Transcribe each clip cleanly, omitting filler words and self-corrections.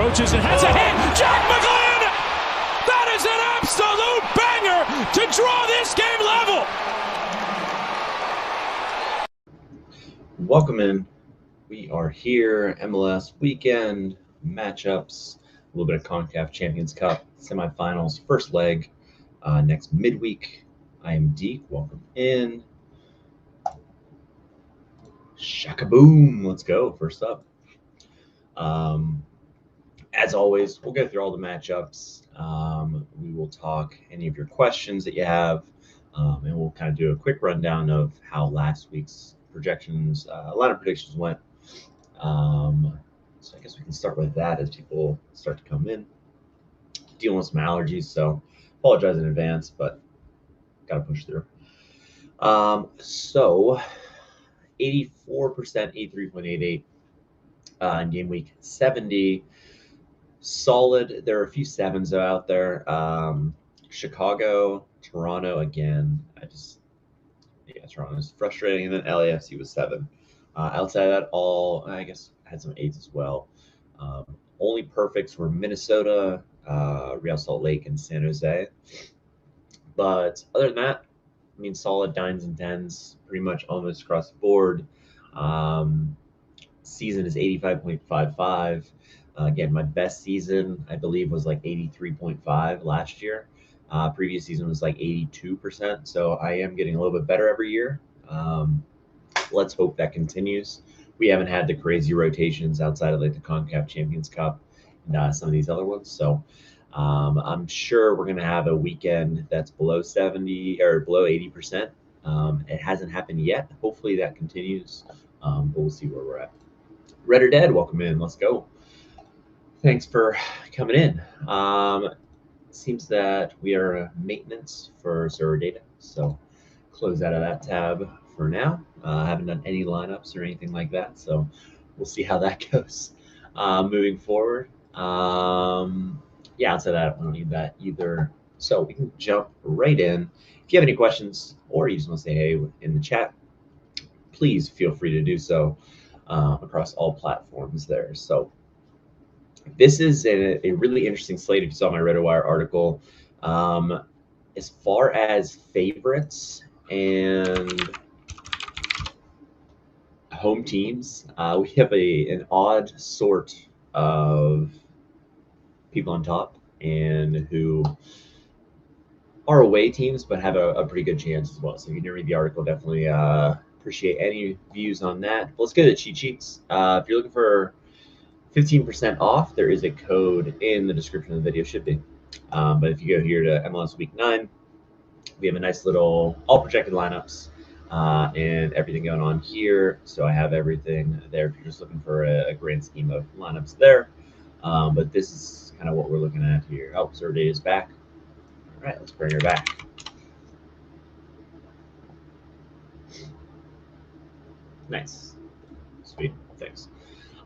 approaches and has a hit. Jack McGlynn! That is an absolute banger to draw this game level. Welcome in. We are here. MLS weekend matchups. A little bit of CONCACAF Champions Cup semifinals, first leg next midweek. I am Deke. Welcome in. Shaka boom. Let's go. First up. As always, we'll go through all the matchups. We will talk any of your questions that you have, and we'll kind of do a quick rundown of how last week's projections, a lot of predictions went. So I guess we can start with that as people start to come in. Dealing with some allergies, so apologize in advance, but got to push through. So 84%, 83.88 in game week 70. Solid. There are a few sevens out there. Chicago, Toronto again. Toronto's frustrating. And then LAFC was 7. Outside of that, all, I guess, had some 8s as well. Only perfects were Minnesota, Real Salt Lake, and San Jose. But other than that, I mean, solid 9s and 10s, pretty much almost across the board. Season is 85.55. Again, my best season, I believe, was like 83.5 last year. Previous season was like 82%. So I am getting a little bit better every year. Let's hope that continues. We haven't had the crazy rotations outside of like the CONCACAF Champions Cup and some of these other ones. So I'm sure we're going to have a weekend that's below 70 or below 80%. It hasn't happened yet. Hopefully that continues. But we'll see where we're at. Red or Dead, welcome in. Let's go. Thanks for coming in. Seems that we are maintenance for server data. So close out of that tab for now. I haven't done any lineups or anything like that, so we'll see how that goes moving forward. Outside of that, I don't need that either. So we can jump right in. If you have any questions or you just want to say hey in the chat, please feel free to do so across all platforms there. So this is a really interesting slate. If you saw my RotoWire article, as far as favorites and home teams, we have an odd sort of people on top and who are away teams but have a pretty good chance as well. So if you didn't read the article, definitely appreciate any views on that. But let's go to the cheat sheets. If you're looking for 15% off, there is a code in the description of the video, should be. But if you go here to MLS Week 9, we have a nice little all projected lineups and everything going on here. So I have everything there if you're just looking for a grand scheme of lineups there. But this is kind of what we're looking at here. Oh, server data is back. All right, let's bring her back. Nice. Sweet. Thanks.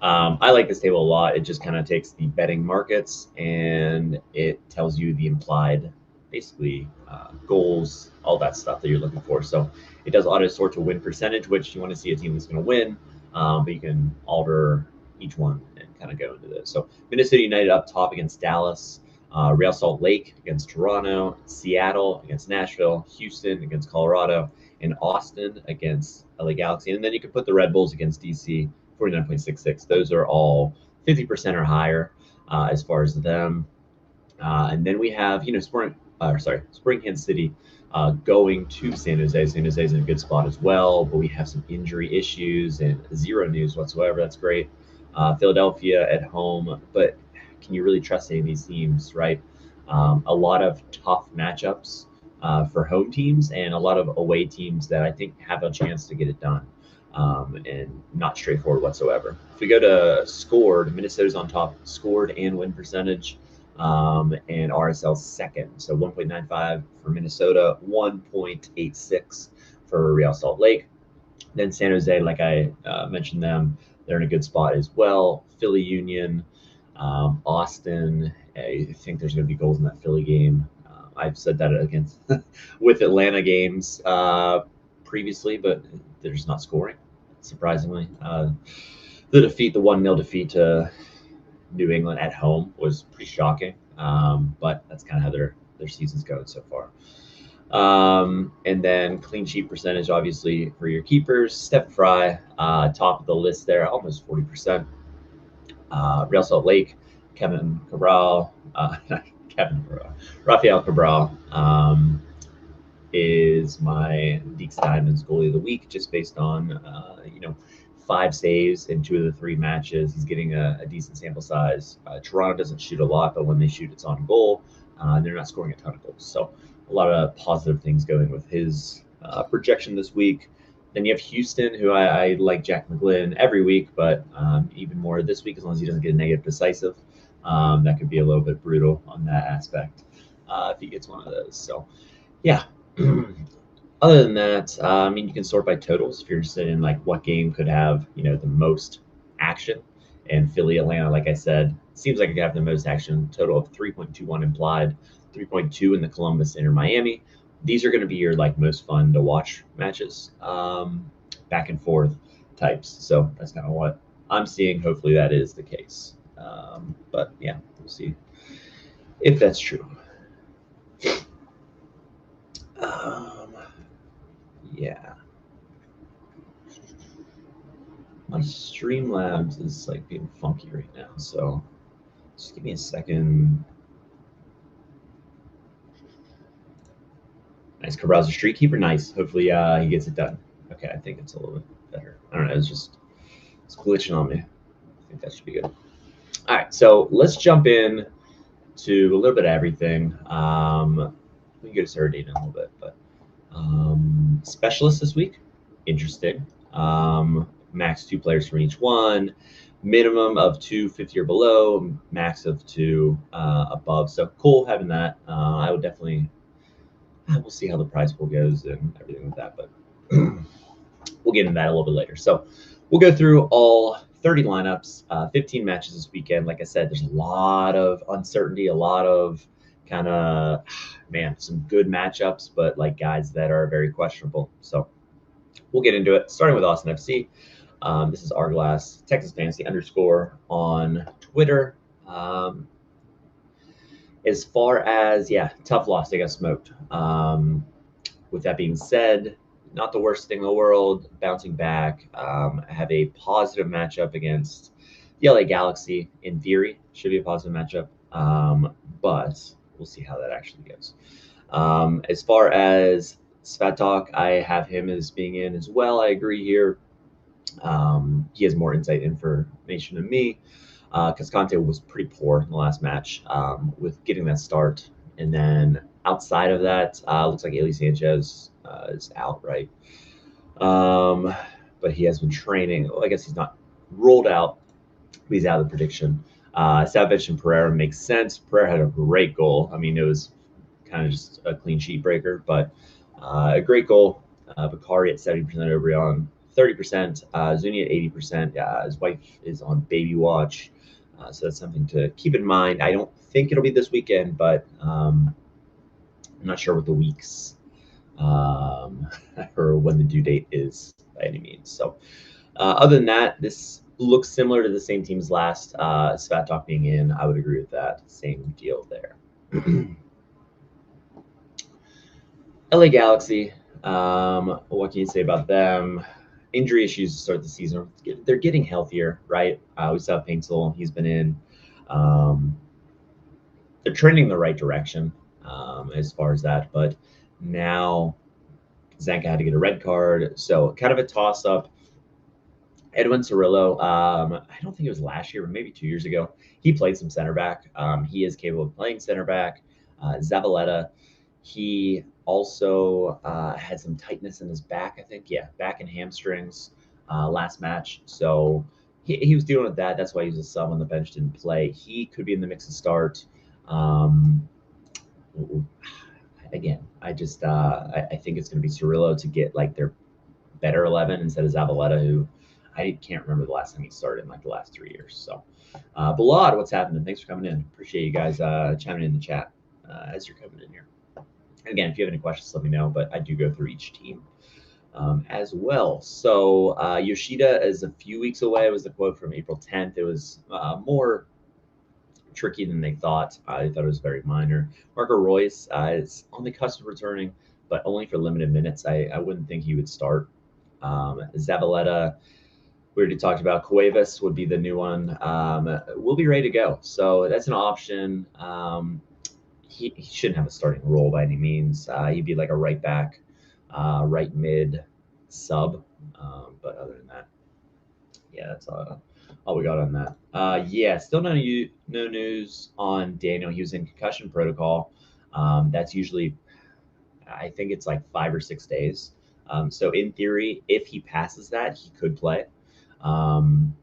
I like this table a lot. It just kind of takes the betting markets and it tells you the implied, basically, goals, all that stuff that you're looking for. So it does auto sort to win percentage, which you want to see a team that's going to win, but you can alter each one and kind of go into this. So Minnesota United up top against Dallas, Real Salt Lake against Toronto, Seattle against Nashville, Houston against Colorado, and Austin against LA Galaxy. And then you can put the Red Bulls against DC. 49.66. Those are all 50% or higher as far as them. And then we have, Spring Kansas City going to San Jose. San Jose is in a good spot as well, but we have some injury issues and zero news whatsoever. That's great. Philadelphia at home, but can you really trust any of these teams, right? A lot of tough matchups for home teams and a lot of away teams that I think have a chance to get it done. And not straightforward whatsoever. If we go to scored, Minnesota's on top, scored and win percentage, and RSL's second. So 1.95 for Minnesota, 1.86 for Real Salt Lake. Then San Jose, like I mentioned them, they're in a good spot as well. Philly Union, Austin, I think there's going to be goals in that Philly game. I've said that against with Atlanta games previously, but they're just not scoring, surprisingly. The 1-0 defeat to New England at home was pretty shocking. But that's kind of how their season's going so far. And then clean sheet percentage, obviously, for your keepers. Steph Fry, top of the list there, almost 40%. Real Salt Lake, Kevin Cabral, Rafael Cabral is my Deeks Diamonds goalie of the week, just based on 5 saves in 2 of the 3 matches. He's getting a decent sample size. Toronto doesn't shoot a lot, but when they shoot, it's on goal. They're not scoring a ton of goals, so a lot of positive things going with his projection this week. Then you have Houston, who I like Jack McGlynn every week, but even more this week, as long as he doesn't get a negative decisive. That could be a little bit brutal on that aspect if he gets one of those. So, yeah. Other than that, you can sort by totals if you're interested in like what game could have the most action. And Philly, Atlanta, like I said, seems like it could have the most action. Total of 3.21 implied, 3.2 in the Columbus Inter Miami. These are going to be your like most fun to watch matches, back and forth types. So that's kind of what I'm seeing. Hopefully that is the case. But yeah, we'll see if that's true. Yeah. My Streamlabs is like being funky right now, so just give me a second. Nice Cabral's a streak keeper. Nice. Hopefully he gets it done. Okay, I think it's a little bit better. I don't know. It's glitching on me. I think that should be good. All right, so let's jump in to a little bit of everything. We can go to Sorare in a little bit, but specialists this week, interesting. Max 2 players from each one, minimum of 2 50 or below, max of 2 above. So cool having that. I would definitely. We'll see how the prize pool goes and everything with that, but we'll get into that a little bit later. So we'll go through all 30 lineups, 15 matches this weekend. Like I said, there's a lot of uncertainty, a lot of kind of, some good matchups, but like guys that are very questionable. So we'll get into it, starting with Austin FC. This is Arglass, Texas Fantasy _ on Twitter. As far as, tough loss, they got smoked. With that being said, not the worst thing in the world, bouncing back. I have a positive matchup against the LA Galaxy. In theory, should be a positive matchup, but we'll see how that actually goes. As far as Svatok, I have him as being in as well. I agree here. He has more insight information than me. Cascante was pretty poor in the last match with getting that start. And then outside of that, looks like Eli Sanchez is out, right? But he has been training. Well, I guess he's not ruled out, but he's out of the prediction. Savage and Pereira makes sense. Pereira had a great goal. I mean, it was kind of just a clean sheet breaker, but a great goal. Bakari at 70%, O'Brien on 30%, Zuni at 80%. His wife is on baby watch. So that's something to keep in mind. I don't think it'll be this weekend, but I'm not sure what the weeks or when the due date is by any means. So other than that, this looks similar to the same team's last. Svatok being in, I would agree with that. Same deal there. LA Galaxy, what can you say about them? Injury issues to start the season. They're getting healthier, right? We saw Pinkzel. He's been in. They're trending the right direction as far as that. But now Zanka had to get a red card. So kind of a toss-up. Edwin Cirillo, I don't think it was last year, but maybe 2 years ago. He played some center back. He is capable of playing center back. Zavaleta, he also had some tightness in his back, I think. Yeah, back and hamstrings last match. So he was dealing with that. That's why he was a sub on the bench, didn't play. He could be in the mix to start. Again, I just I think it's going to be Cirillo to get like their better 11 instead of Zavaleta, who I can't remember the last time he started in like the last 3 years. So, Balad, what's happening? Thanks for coming in. Appreciate you guys chiming in the chat as you're coming in here. And again, if you have any questions, let me know. But I do go through each team as well. So Yoshida is a few weeks away. It was the quote from April 10th. It was more tricky than they thought. I thought it was very minor. Marco Royce is on the cusp of returning, but only for limited minutes. I wouldn't think he would start. Zavaleta, we already talked about. Cuevas would be the new one. We'll be ready to go. So that's an option. He shouldn't have a starting role by any means. He'd be like a right back, right mid sub. But other than that, yeah, that's all we got on that. Yeah, still no news on Daniel. He was in concussion protocol. That's usually, I think it's like 5 or 6 days. So in theory, if he passes that, he could play. I'm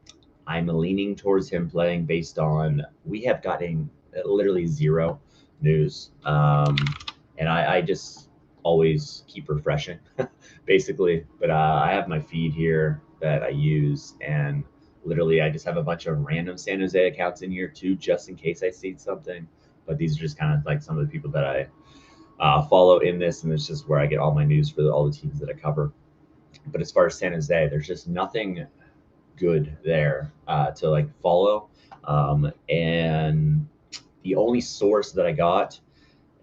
leaning towards him playing based on we have gotten literally zero news. And I just always keep refreshing, basically. But I have my feed here that I use, and literally I just have a bunch of random San Jose accounts in here too, just in case I see something. But these are just kind of like some of the people that I follow in this, and it's just where I get all my news for all the teams that I cover. But as far as San Jose, there's just nothing good there to like follow. And the only source that I got,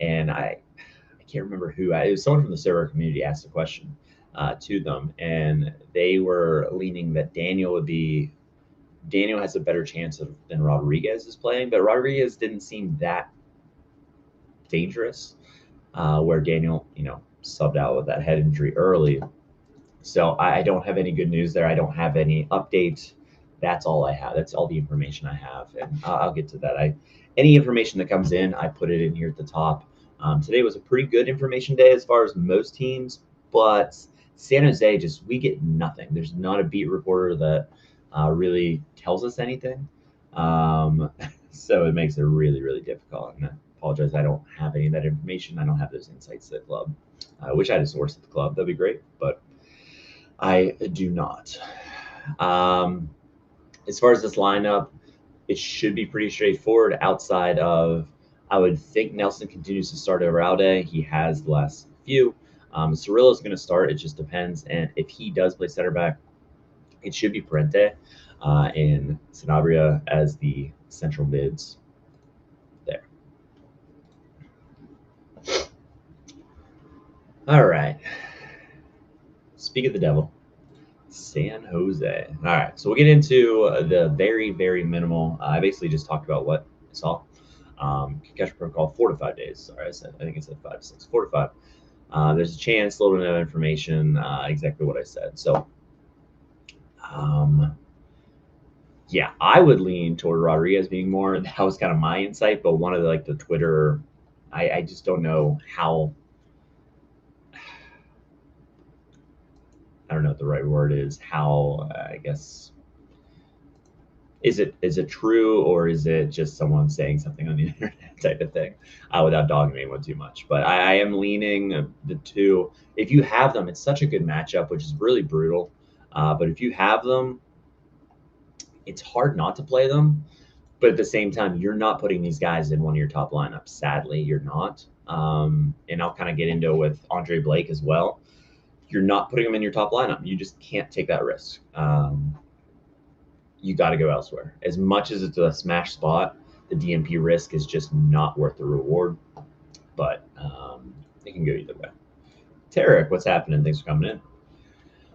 and I can't remember who, it was someone from the Sorare community asked a question to them, and they were leaning that Daniel has a better chance than Rodriguez is playing, but Rodriguez didn't seem that dangerous, where Daniel, subbed out with that head injury early. So I don't have any good news there. I don't have any update. That's all I have. That's all the information I have, and I'll get to that. Any information that comes in, I put it in here at the top. Today was a pretty good information day as far as most teams, but San Jose, we get nothing. There's not a beat reporter that really tells us anything. So it makes it really, really difficult. And I apologize, I don't have any of that information. I don't have those insights to the club. I wish I had a source at the club. That'd be great, but I do not. As far as this lineup, it should be pretty straightforward outside of, I would think Nelson continues to start over Alde. He has the last few. Cirillo's going to start. It just depends. And if he does play center back, it should be Parente and Sanabria as the central mids there. All right. Speak of the devil. San Jose. All right, so we'll get into the very, very minimal. I basically just talked about what I saw. Concussion protocol, 4 to 5 days. Sorry, I think it said 5 to 6, 4 to 5. There's a chance, a little bit of information, exactly what I said. So, yeah, I would lean toward Rodriguez being more. That was kind of my insight, but one of the Twitter, I just don't know how. I don't know what the right word is. How, I guess, is it true, or is it just someone saying something on the internet type of thing, without dogging anyone too much? But I am leaning the two. If you have them, it's such a good matchup, which is really brutal. But if you have them, it's hard not to play them. But at the same time, you're not putting these guys in one of your top lineups. Sadly, you're not. And I'll kind of get into it with Andre Blake as well. You're not putting them in your top lineup. You just can't take that risk. You got to go elsewhere. As much as it's a smash spot, the DNP risk is just not worth the reward. But it can go either way. Tarek, what's happening? Thanks for coming in.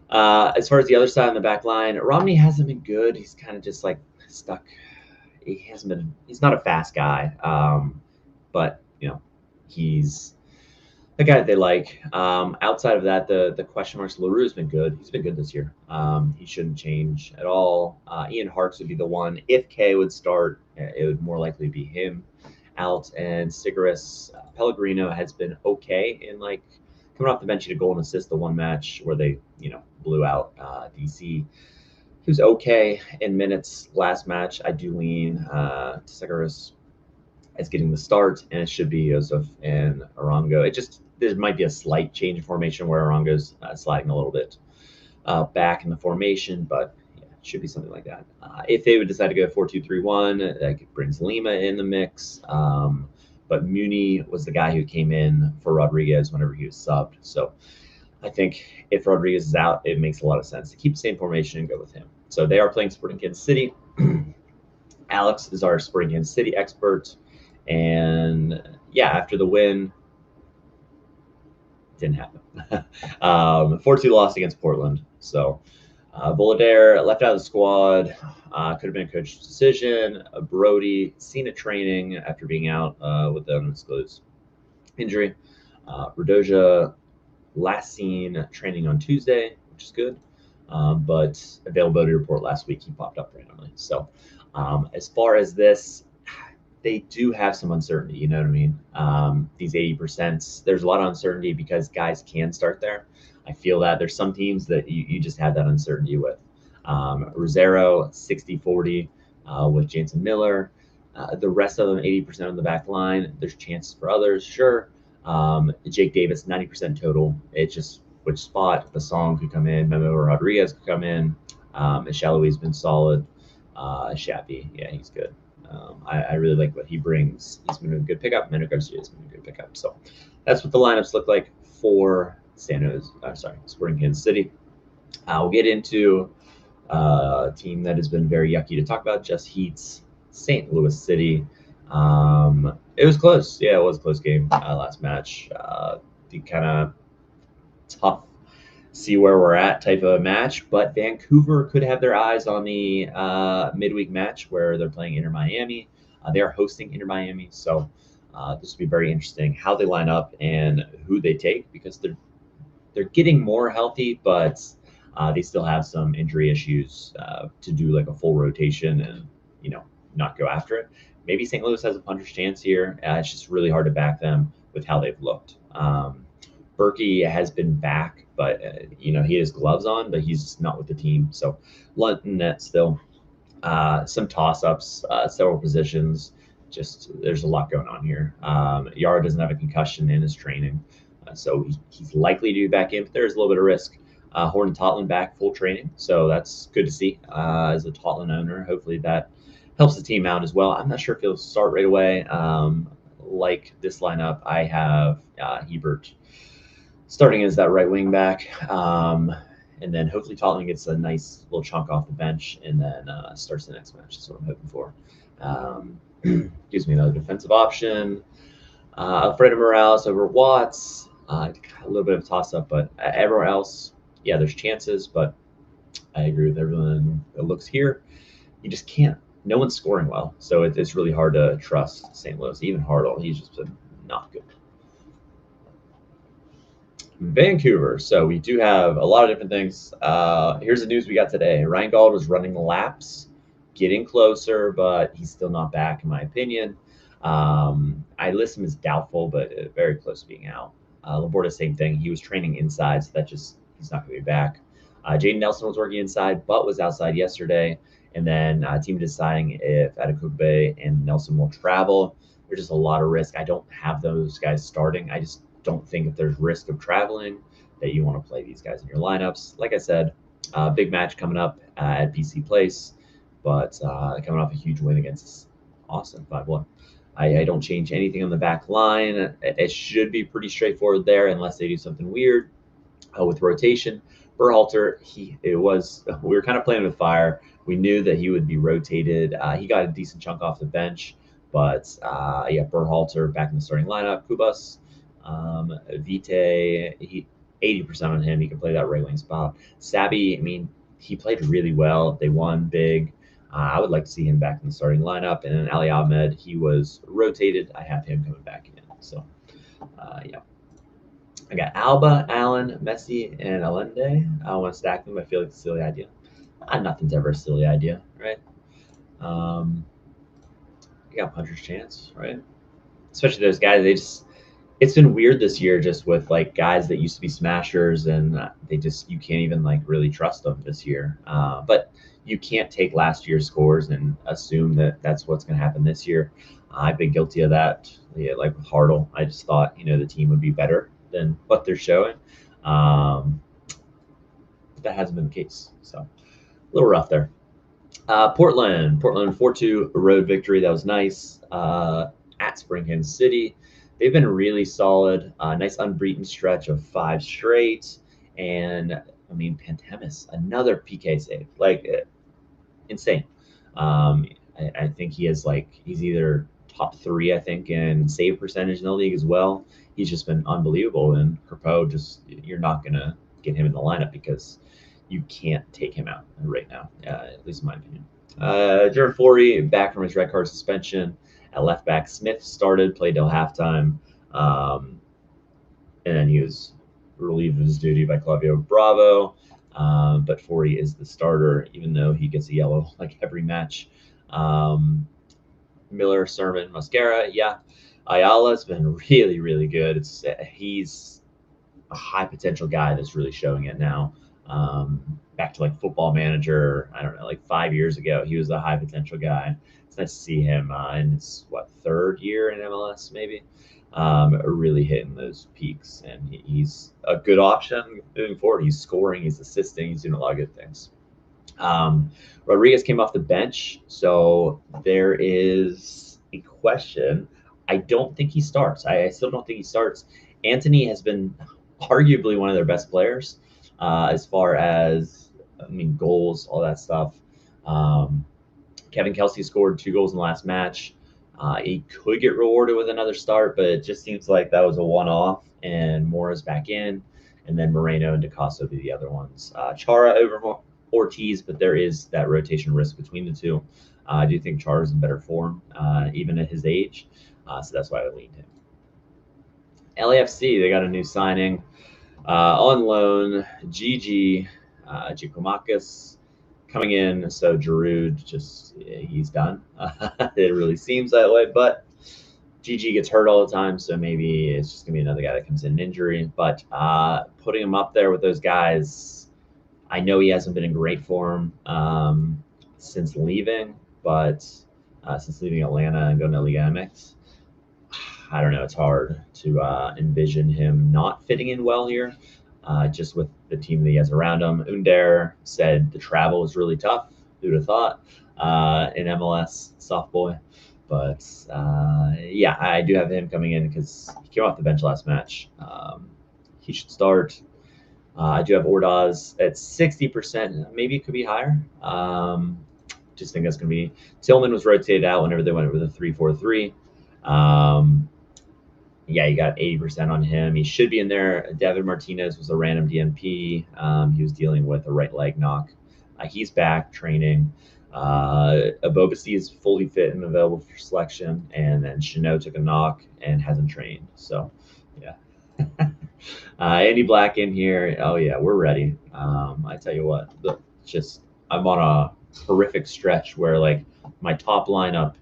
As far as the other side on the back line, Romney hasn't been good. He's kind of just stuck. He's not a fast guy. But, he's the guy that they like. Outside of that, the question marks, LaRue's been good. He's been good this year. He shouldn't change at all. Ian Harkes would be the one. If K would start, it would more likely be him out. And Sigaris, Pellegrino has been okay in coming off the bench. He had a goal and assist the one match where they, blew out DC. He was okay in minutes last match. I do lean to Sigaris as getting the start, and it should be Josef and Arango. There might be a slight change in formation where Arango's sliding a little bit back in the formation, but yeah, it should be something like that. If they would decide to go 4-2-3-1, that brings Lima in the mix. But Muni was the guy who came in for Rodriguez whenever he was subbed. So I think if Rodriguez is out, it makes a lot of sense to keep the same formation and go with him. So they are playing Sporting Kansas City Alex is our Spring Kansas City expert. And yeah, after the win, didn't happen. 4-2 loss against Portland. So Bolader left out of the squad. Could have been a coach's decision. Brody seen at training after being out with the undisclosed injury. Radoja last seen training on Tuesday, which is good. But availability report last week, he popped up randomly. So as far as this, they do have some uncertainty, you know what I mean? These 80%, there's a lot of uncertainty because guys can start there. I feel that there's some teams that you just have that uncertainty with. Rosero, 60-40 with Jansen Miller. The rest of them, 80% on the back line. There's chances for others, sure. Jake Davis, 90% total. It's just which spot. The song could come in. Memo Rodriguez could come in. Shalloway's been solid. Shappy, yeah, he's good. I really like what he brings. He's been a good pickup. Mendo Garcia's been a good pickup. So that's what the lineups look like for Spring Kansas City. We'll get into a team that has been very yucky to talk about. Just Heat's St. Louis City. It was close. Yeah, it was a close game last match. The kind of tough see where we're at type of a match, but Vancouver could have their eyes on the midweek match where they're playing Inter Miami. They are hosting Inter Miami, so this will be very interesting how they line up and who they take because they're getting more healthy, but they still have some injury issues to do like a full rotation and not go after it. Maybe St. Louis has a puncher's chance here. It's just really hard to back them with how they've looked. Berkey has been back, but he has gloves on, but he's not with the team. So London net still. Some toss-ups, several positions. Just there's a lot going on here. Yara doesn't have a concussion in his training, so he's likely to be back in, but there's a little bit of risk. Horn and Totland back full training, so that's good to see. As a Totland owner, hopefully that helps the team out as well. I'm not sure if he'll start right away. Like this lineup, I have Hebert starting as that right wing back. And then hopefully Tottenham gets a nice little chunk off the bench and then starts the next match. That's what I'm hoping for. Gives me another defensive option. Alfredo Morales over Watts. A little bit of a toss-up, but everywhere else, yeah, there's chances. But I agree with everyone that looks here. You just can't. No one's scoring well. So it's really hard to trust St. Louis. Even Hartle, he's just been not good. Vancouver. So we do have a lot of different things. Here's the news we got today. Reingold was running laps, getting closer, but he's still not back, in my opinion. I list him as doubtful, but very close to being out. Laporta, same thing. He was training inside, so he's not going to be back. Jaden Nelson was working inside, but was outside yesterday. And then team deciding if Adekugbe and Nelson will travel. There's just a lot of risk. I don't have those guys starting. I just don't think if there's risk of traveling that you want to play these guys in your lineups. Like I said, big match coming up at BC Place, but coming off a huge win against Austin, 5-1. I don't change anything on the back line. It should be pretty straightforward there unless they do something weird with rotation. Berhalter, we were kind of playing with fire. We knew that he would be rotated. He got a decent chunk off the bench, but Berhalter back in the starting lineup. Kubas, Vite, 80% on him. He can play that right wing spot. Sabi, he played really well. They won big. I would like to see him back in the starting lineup. And then Ali Ahmed, he was rotated. I have him coming back in. So, yeah. I got Alba, Allen, Messi, and Allende. I want to stack them. I feel like it's a silly idea. Nothing's ever a silly idea, right? You got puncher's chance, right? Especially those guys, it's been weird this year just with like guys that used to be smashers and you can't even like really trust them this year. But you can't take last year's scores and assume that that's what's going to happen this year. I've been guilty of that. Yeah, like with Hartle, I just thought, the team would be better than what they're showing. But that hasn't been the case. So a little rough there. Portland 4-2 road victory. That was nice. At Spring Kansas City. They've been really solid. Nice unbeaten stretch of 5 straight. And, Pantemis, another PK save. Like, insane. I think he has he's either top 3, I think, in save percentage in the league as well. He's just been unbelievable. And Herpo, you're not going to get him in the lineup because you can't take him out right now, at least in my opinion. Jared Forey back from his red card suspension at left back. Smith started, played till halftime, and then he was relieved of his duty by Claudio Bravo. But Forey is the starter, even though he gets a yellow every match. Miller, Sermon, Mosquera, yeah. Ayala's been really, really good. He's a high potential guy that's really showing it now. Back to Football Manager, I don't know, 5 years ago, he was a high potential guy. It's nice to see him in his 3rd year in MLS, maybe. Really hitting those peaks, and he's a good option moving forward. He's scoring, he's assisting, he's doing a lot of good things. Rodriguez came off the bench, so there is a question. I don't think he starts. I still don't think he starts. Anthony has been arguably one of their best players as far as, goals, all that stuff. Kevin Kelsey scored 2 goals in the last match. He could get rewarded with another start, but it just seems like that was a one-off, and Mora's back in, and then Moreno and DaCosta will be the other ones. Chara over Ortiz, but there is that rotation risk between the two. I do think Chara's in better form, even at his age, so that's why I leaned him. LAFC, they got a new signing on loan, Gigi Giacomakis coming in. So Giroud, he's done. It really seems that way, but Gigi gets hurt all the time, so maybe it's just gonna be another guy that comes in an injury. But putting him up there with those guys, I know he hasn't been in great form since leaving, but since leaving Atlanta and going to Liga MX, I don't know. It's hard to envision him not fitting in well here, just with the team that he has around him. Under said the travel was really tough. Who'd have thought in MLS, soft boy. But yeah, I do have him coming in because he came off the bench last match. He should start. I do have Ordaz at 60%. Maybe it could be higher. Just think that's going to be. Tillman was rotated out whenever they went with a 3-4-3. Yeah, you got 80% on him. He should be in there. David Martinez was a random DNP. He was dealing with a right leg knock. He's back training. Abobasi is fully fit and available for selection. And then Chanot took a knock and hasn't trained. So, yeah. Andy Black in here. Oh, yeah, we're ready. I tell you what, I'm on a horrific stretch where, my top lineup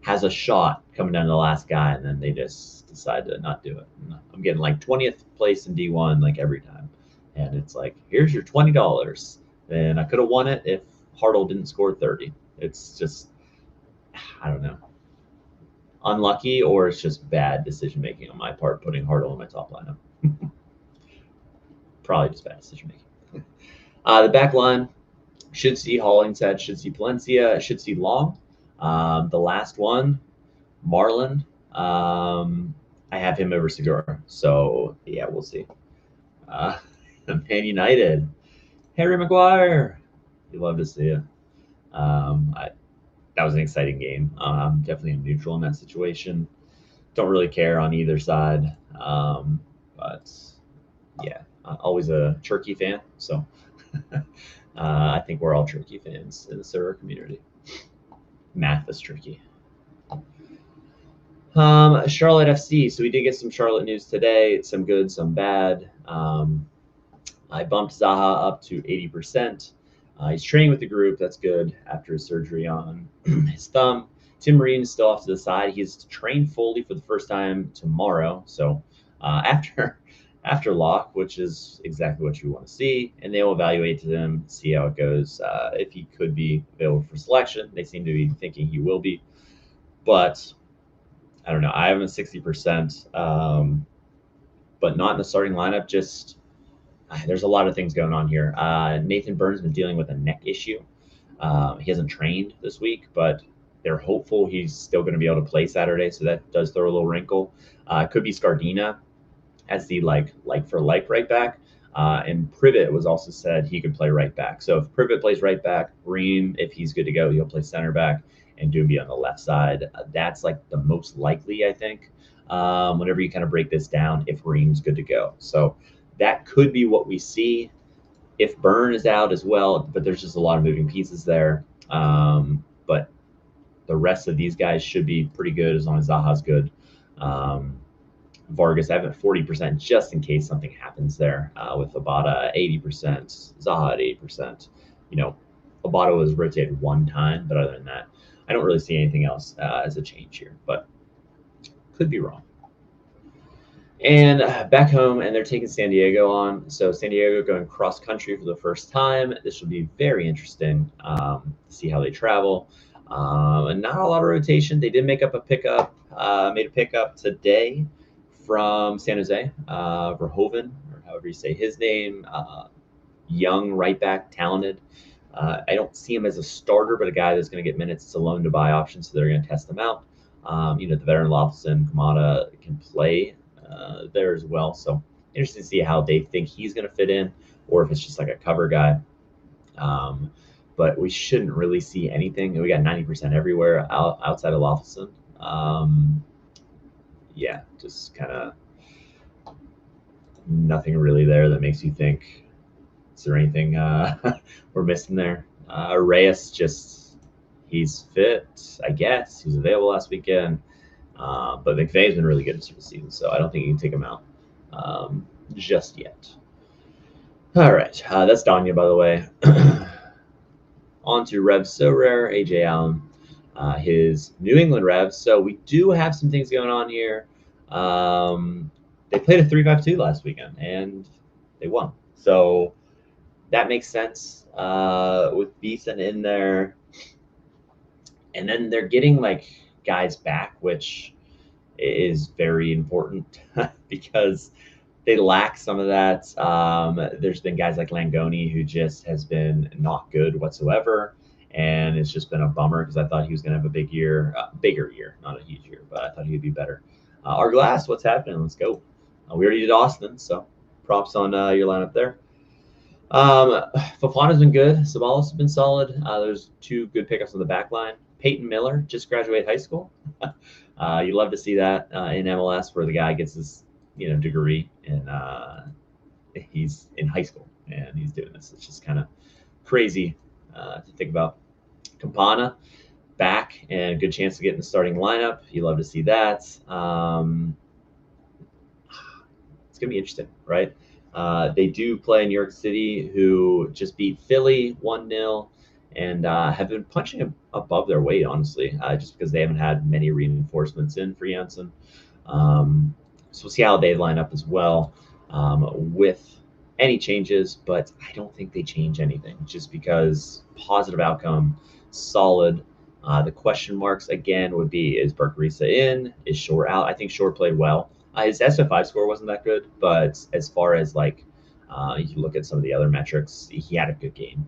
has a shot coming down to the last guy, and then they just decide to not do it. I'm getting 20th place in D1 every time, and it's here's your $20. And I could have won it if Hartle didn't score 30. It's just, I don't know, unlucky, or it's just bad decision making on my part putting Hartle in my top lineup. Probably just bad decision making. The back line should see Hollingshead, should see Palencia, should see Long. The last one, Marlon, I have him over Segura. So, yeah, we'll see. Man United, Harry Maguire. You love to see it. That was an exciting game. I'm definitely neutral in that situation. Don't really care on either side. But, yeah, always a Turkey fan. So, I think we're all Turkey fans in the server community. Math is tricky. Charlotte FC. So we did get some Charlotte news today. Some good, some bad. I bumped Zaha up to 80%. He's training with the group. That's good after his surgery on his thumb. Tim Marine is still off to the side. He's trained fully for the first time tomorrow. So after lock, which is exactly what you want to see, and they will evaluate him, see how it goes. If he could be available for selection, they seem to be thinking he will be, but I don't know. I have him at 60%, but not in the starting lineup. Just there's a lot of things going on here. Nathan Burns has been dealing with a neck issue. He hasn't trained this week, but they're hopeful he's still going to be able to play Saturday, so that does throw a little wrinkle. It could be Scardina as the like for like right back. And Privet was also said he could play right back. So if Privet plays right back, Ream, if he's good to go, he'll play center back. and Doobie on the left side. That's like the most likely, I think, whenever you kind of break this down, if Ream's good to go. So that could be what we see if Byrne is out as well, but there's just a lot of moving pieces there. But the rest of these guys should be pretty good as long as Zaha's good. Vargas, I have at 40% just in case something happens there with Abada at 80%, Zaha at 80%. Abada was rotated one time, but other than that, I don't really see anything else as a change here, but could be wrong. And back home, and they're taking San Diego on. So San Diego going cross country for the first time. This will be very interesting to see how they travel. And not a lot of rotation. They did make up a pickup, made a pickup today from San Jose, Verhoeven, or however you say his name. Young right back, talented. I don't see him as a starter, but a guy that's going to get minutes. It's a loan to buy option, so they're going to test him out. The veteran Lofton, Kamada can play there as well. So interesting to see how they think he's going to fit in, or if it's just like a cover guy. But we shouldn't really see anything. We got 90% everywhere outside of Lofton. Just kind of nothing really there that makes you think, is there anything we're missing there? Reyes, he's fit, I guess. He was available last weekend. But McVay's been really good this season, so I don't think you can take him out just yet. All right, that's Danya, by the way. On to Rev Sorare, AJ Allen, his New England Revs. So we do have some things going on here. They played a 3-5-2 last weekend, and they won. So that makes sense with Beeson in there. And then they're getting guys back, which is very important because they lack some of that. There's been guys like Langoni who just has been not good whatsoever. And it's just been a bummer because I thought he was going to have a bigger year, not a huge year, but I thought he'd be better. Our Glass, what's happening? Let's go. We already did Austin, so props on your lineup there. Fofana's been good. Sabalas has been solid. There's two good pickups on the back line. Peyton Miller just graduated high school. You love to see that in MLS where the guy gets his degree and he's in high school and he's doing this. It's just kind of crazy to think about. Campana back and a good chance to get in the starting lineup. You love to see that. It's gonna be interesting, right? They do play in New York City, who just beat Philly 1-0 and have been punching above their weight, honestly, just because they haven't had many reinforcements in for Janssen. So we'll see how they line up as well with any changes, but I don't think they change anything just because positive outcome, solid. The question marks, again, would be, is Barcarissa in? Is Shore out? I think Shore played well. His SF5 score wasn't that good, but as far as you look at some of the other metrics, he had a good game.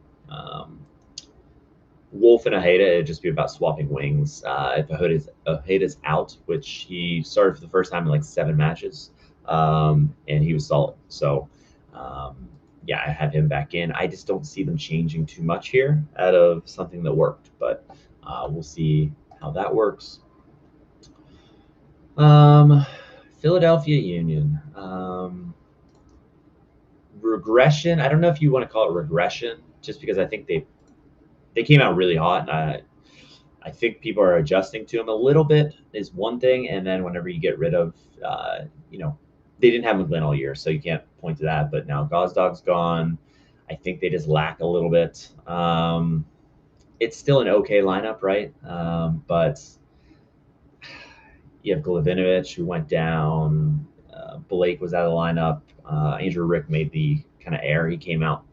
Wolf and Ojeda, it'd just be about swapping wings. If Ojeda's out, which he started for the first time in 7 matches, and he was solid. So, I have him back in. I just don't see them changing too much here out of something that worked, but we'll see how that works. Philadelphia Union. Regression. I don't know if you want to call it regression, just because I think they came out really hot. I think people are adjusting to them a little bit is one thing, and then whenever you get rid of, they didn't have McGlynn all year, so you can't point to that. But now Gozdog's gone. I think they just lack a little bit. It's still an okay lineup, right? But you have Glavinovic, who went down. Blake was out of the lineup. Andrew Rick made the kind of error. He came out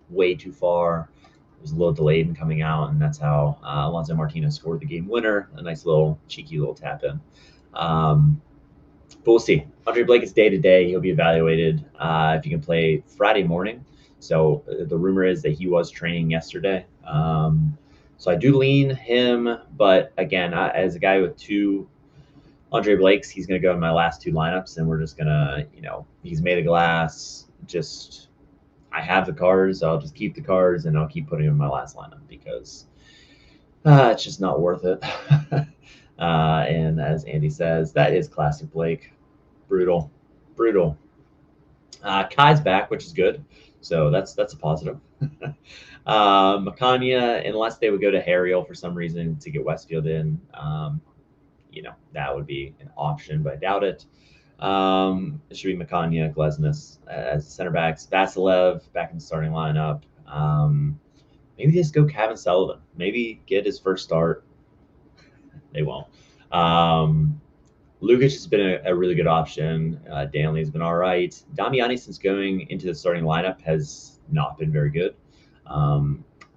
way too far. It was a little delayed in coming out, and that's how Alonso Martinez scored the game winner. A nice cheeky little tap in. But we'll see. Andre Blake is day-to-day. He'll be evaluated if he can play Friday morning. So the rumor is that he was training yesterday. So I do lean him, but again, as a guy with 2 Andre Blakes, he's going to go in my last 2 lineups, and we're just going to, he's made of glass. I have the cards. I'll just keep the cards, and I'll keep putting him in my last lineup because It's just not worth it. And as Andy says, that is classic Blake. Brutal, brutal. Kai's back, which is good. So that's a positive. Macania, unless they would go to Harriel for some reason to get Westfield in, that would be an option, but I doubt it. It should be Macania, Glesnes as center backs. Vasilev back in the starting lineup. Maybe just go Kevin Sullivan. Maybe get his first start. They won't. Lukic has been a really good option. Danley's been all right. Damiani, since going into the starting lineup, has not been very good.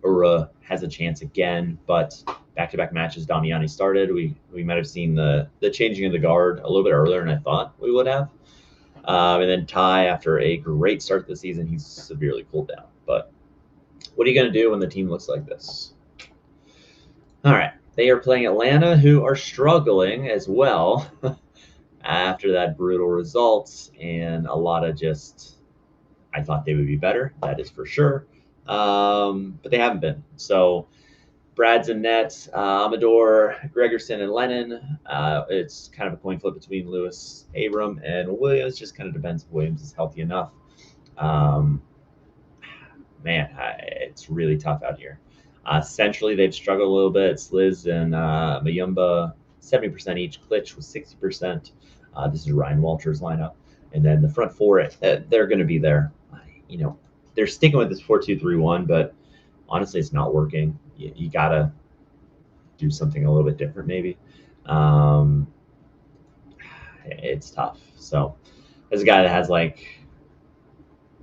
Ura has a chance again, but back-to-back matches Damiani started. We might have seen the changing of the guard a little bit earlier than I thought we would have. And then Ty, after a great start to the season, he's severely cooled down. But what are you going to do when the team looks like this? All right. They are playing Atlanta, who are struggling as well after that brutal result. And a lot of I thought they would be better. That is for sure. But they haven't been. So Brad's in net, Amador, Gregerson, and Lennon. It's kind of a coin flip between Lewis, Abram, and Williams. Just kind of depends if Williams is healthy enough. It's really tough out here. Centrally, they've struggled a little bit. It's Liz and Mayumba, 70% each. Klitsch was 60%. This is Ryan Walter's lineup. And then the front four, they're going to be there. They're sticking with this 4-2-3-1, but honestly, it's not working. You got to do something a little bit different, maybe. It's tough. So, as a guy that has like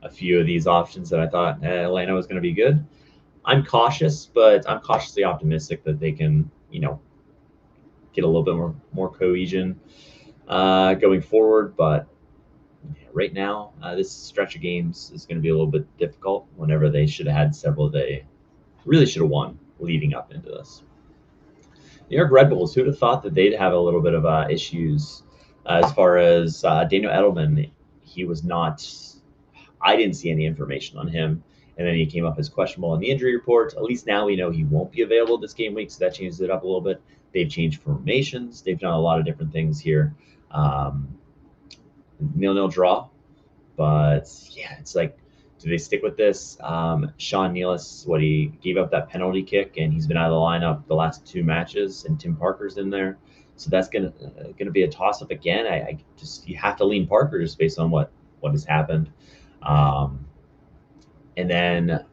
a few of these options that I thought Atlanta was going to be good, I'm cautious, but I'm cautiously optimistic that they can, get a little bit more cohesion going forward. But right now, this stretch of games is going to be a little bit difficult whenever they should have had several they really should have won leading up into this. New York Red Bulls, who'd have thought that they'd have a little bit of issues as far as Daniel Edelman. He was not, I didn't see any information on him. And then he came up as questionable in the injury report. At least now we know he won't be available this game week, so that changes it up a little bit. They've changed formations. They've done a lot of different things here. 0-0 draw. But, yeah, it's like, do they stick with this? Sean Nealis, he gave up that penalty kick, and he's been out of the lineup the last two matches, and Tim Parker's in there. So that's gonna be a toss-up again. You have to lean Parker just based on what has happened. And then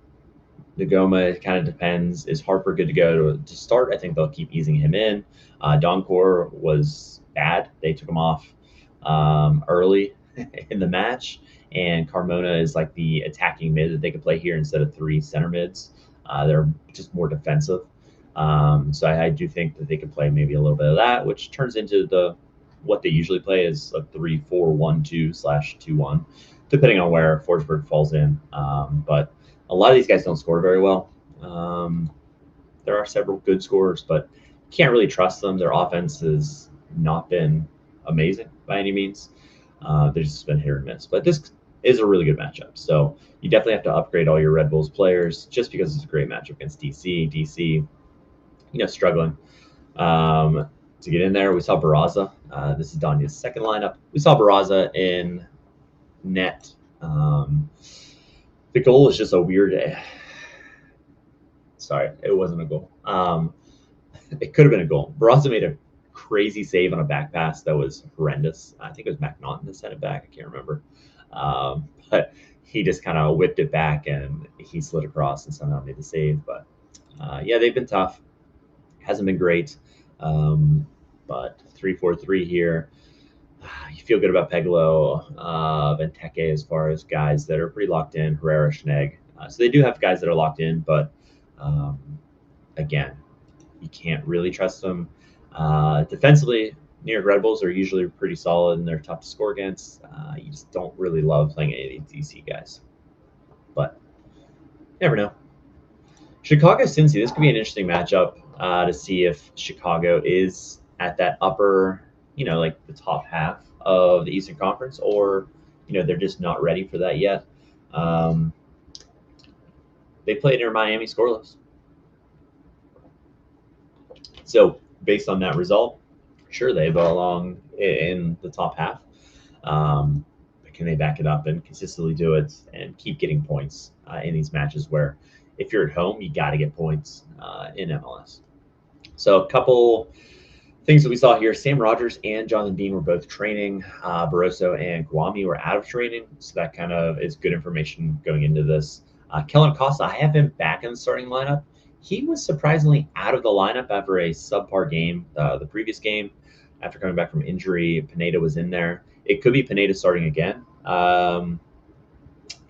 Ngoma, it kind of depends. Is Harper good to go to start? I think they'll keep easing him in. Donkor was bad. They took him off early in the match. And Carmona is like the attacking mid that they could play here instead of three center mids. They're just more defensive. So I do think that they could play maybe a little bit of that, which turns into what they usually play is a 3-4-1-2/2-1, depending on where Forsberg falls in. But a lot of these guys don't score very well. There are several good scorers, but can't really trust them. Their offense has not been amazing by any means. They've just been hit or miss. But this is a really good matchup. So you definitely have to upgrade all your Red Bulls players just because it's a great matchup against DC. DC, struggling to get in there. We saw Barraza. This is Danya's second lineup. We saw Barraza in net. The goal is just a weird. Sorry, it wasn't a goal. It could have been a goal. Barraza made a crazy save on a back pass that was horrendous. I think it was McNaughton that sent it back. I can't remember. But he just kind of whipped it back and he slid across and somehow made the save. But they've been tough. Hasn't been great. But 3-4-3 here. You feel good about Peglo, Benteke as far as guys that are pretty locked in, Herrera, Schnegg. So they do have guys that are locked in, but again, you can't really trust them. Defensively, New York Red Bulls are usually pretty solid and they're tough to score against. You just don't really love playing any of these DC guys. But you never know. Chicago-Cincy, this could be an interesting matchup to see if Chicago is at that upper, like the top half of the Eastern Conference, or, they're just not ready for that yet. They played near Miami scoreless. So based on that result, sure, they belong in the top half. But can they back it up and consistently do it and keep getting points in these matches where if you're at home, you got to get points in MLS. So a couple things that we saw here, Sam Rogers and Jonathan Bean were both training. Barroso and Guami were out of training. So that kind of is good information going into this. Kellen Costa, I have him back in the starting lineup. He was surprisingly out of the lineup after a subpar game, the previous game. After coming back from injury, Pineda was in there. It could be Pineda starting again.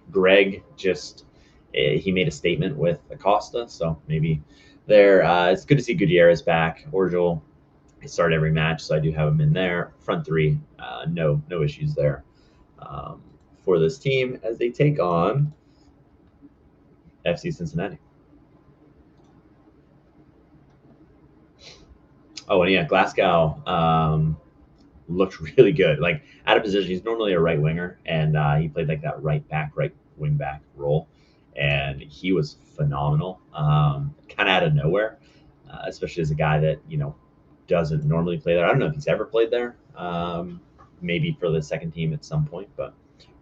Greg just, he made a statement with Acosta, so maybe there. It's good to see Gutierrez back. Orgel, I start every match, so I do have him in there. Front three, no issues there for this team as they take on FC Cincinnati. Oh, and yeah, Glasgow looked really good. Like out of position, he's normally a right winger, and he played like that right wing back role, and he was phenomenal. Kind of out of nowhere, especially as a guy that doesn't normally play there. I don't know if he's ever played there. Maybe for the second team at some point, but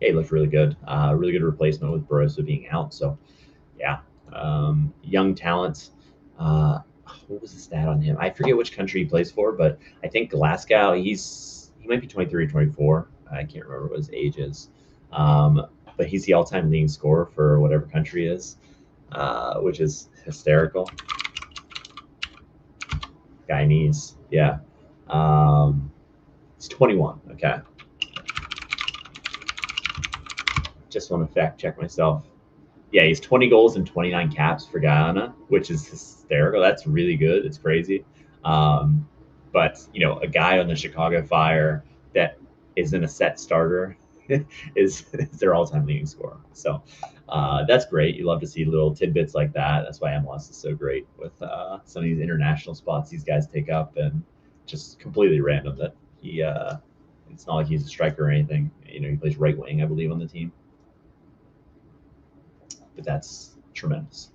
yeah, he looked really good. Really good replacement with Barroso being out. So yeah, young talent. What was the stat on him? I forget which country he plays for, but I think Glasgow, he might be 23 or 24. I can't remember what his age is. But he's the all-time leading scorer for whatever country is, which is hysterical. Guyanese, yeah. He's 21, okay. Just want to fact check myself. Yeah, he's 20 goals and 29 caps for Guyana, which is hysterical. That's really good. It's crazy. But, a guy on the Chicago Fire that isn't a set starter is their all-time leading scorer. So that's great. You love to see little tidbits like that. That's why MLS is so great with some of these international spots these guys take up, and just completely random that it's not like he's a striker or anything. He plays right wing, I believe, on the team. But that's tremendous.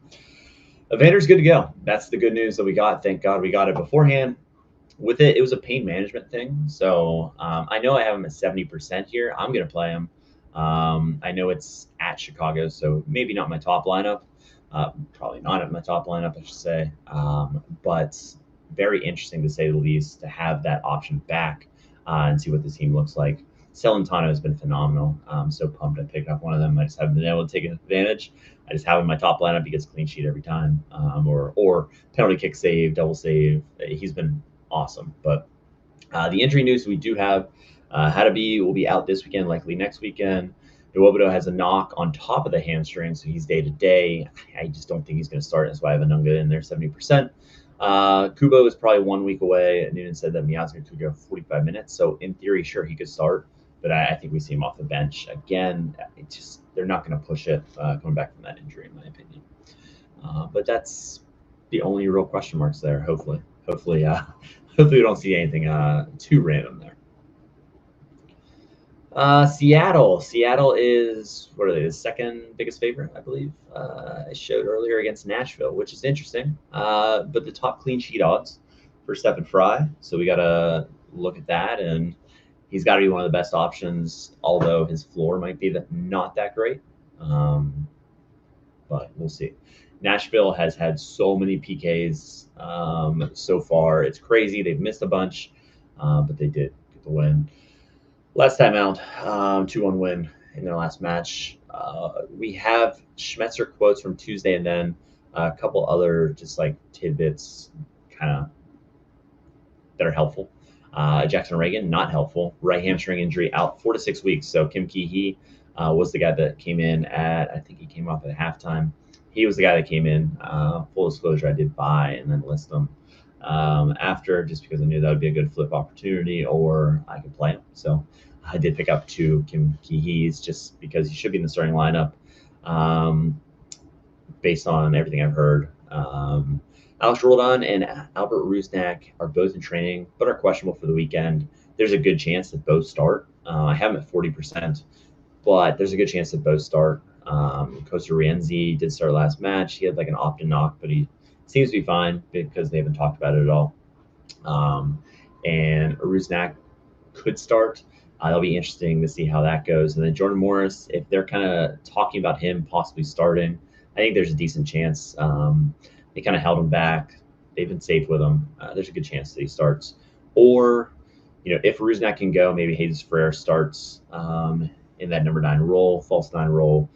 Evander's good to go. That's the good news that we got. Thank God we got it beforehand. With it was a pain management thing. So I know I have him at 70% here. I'm going to play him. I know it's at Chicago, so maybe not my top lineup. Probably not at my top lineup, I should say. But very interesting, to say the least, to have that option back and see what the team looks like. Celentano has been phenomenal. I'm so pumped I picked up one of them. I just haven't been able to take advantage. I just have him in my top lineup. He gets clean sheet every time, or penalty kick save, double save. He's been awesome. But the injury news we do have, Hadabi will be out this weekend, likely next weekend. Nwobodo has a knock on top of the hamstring, so he's day-to-day. I just don't think he's going to start. That's why I have Anunga in there, 70%. Kubo is probably 1 week away. Noonan said that Miazga could go 45 minutes. So in theory, sure, he could start. But I think we see him off the bench. Again, they're not going to push it coming back from that injury, in my opinion. But that's the only real question marks there, hopefully. Hopefully we don't see anything too random there. Seattle. Seattle is, what are they, the second biggest favorite, I believe. I showed earlier against Nashville, which is interesting. But the top clean sheet odds for Stephen Fry. So we got to look at that, and he's got to be one of the best options, although his floor might be not that great. But we'll see. Nashville has had so many PKs so far. It's crazy. They've missed a bunch, but they did get the win. Last time out, 2-1 win in their last match. We have Schmetzer quotes from Tuesday, and then a couple other just like tidbits kind of that are helpful. Jackson Reagan, not helpful. Right hamstring injury, out 4 to 6 weeks. So Kim Ki-hee was the guy that came in I think he came off at halftime. He was the guy that came in. Full disclosure, I did buy and then list him after, just because I knew that would be a good flip opportunity, or I could play him. So I did pick up 2 Kim Ki-hees just because he should be in the starting lineup based on everything I've heard. Alex Roldan and Albert Rusnak are both in training, but are questionable for the weekend. There's a good chance that both start. I have them at 40%, but there's a good chance that both start. Costa Rienzi did start last match. He had like an opt-in knock, but he seems to be fine because they haven't talked about it at all. And Rusnak could start. That'll be interesting to see how that goes. And then Jordan Morris, if they're kind of talking about him possibly starting, I think there's a decent chance. They kind of held him back. They've been safe with him. There's a good chance that he starts. Or, if Rusnak can go, maybe Jesus Ferrer starts in that number 9 role, false 9 role.